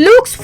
Luke's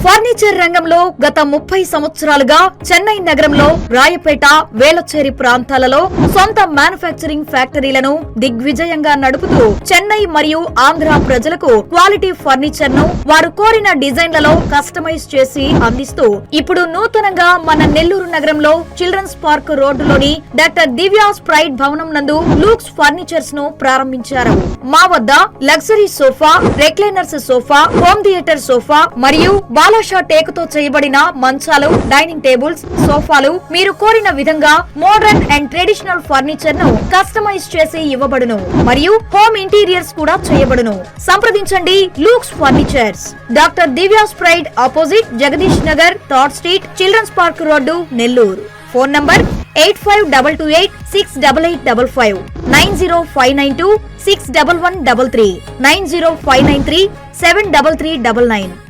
furniture రంగంలో గత 30 సంవత్సరాలుగా చెన్నై నగరంలో రాయపేట, వేలచేరి ప్రాంతాలలో సొంత మ్యానుఫ్యాక్చరింగ్ ఫ్యాక్టరీలను దిగ్విజయంగా నడుపుతూ చెన్నై మరియు ఆంధ్ర ప్రజలకు క్వాలిటీ ఫర్నిచర్ ను వారు కోరిన డిజైన్లలో కస్టమైజ్ చేసి అందిస్తూ ఇప్పుడు నూతనంగా మన నెల్లూరు నగరంలో చిల్డ్రన్స్ పార్క్ రోడ్డులోని డాక్టర్ దివ్యాస్ ప్రైడ్ భవనం నందు లూక్స్ ఫర్నిచర్స్ ను ప్రారంభించారు. మా వద్ద luxury sofa, recliners sofa, home theatre sofa మరియు బాలాషా టేకుతో చేయబడిన మంచాలు, డైనింగ్ టేబుల్స్, సోఫాలు మీరు కోరిన విధంగా మోడర్న్ అండ్ ట్రెడిషనల్ ఫర్నిచర్ ను కస్టమైజ్ చేసి ఇవ్వబడును మరియు హోమ్ ఇంటీరియర్స్ కూడా చేయబడును. సంప్రదించండి looks furnitures, doctor Divya's pride opposite Jagadish Nagar, third street, children's park road, Nellore. Phone number 8522868855, 90592611133, 90593733399.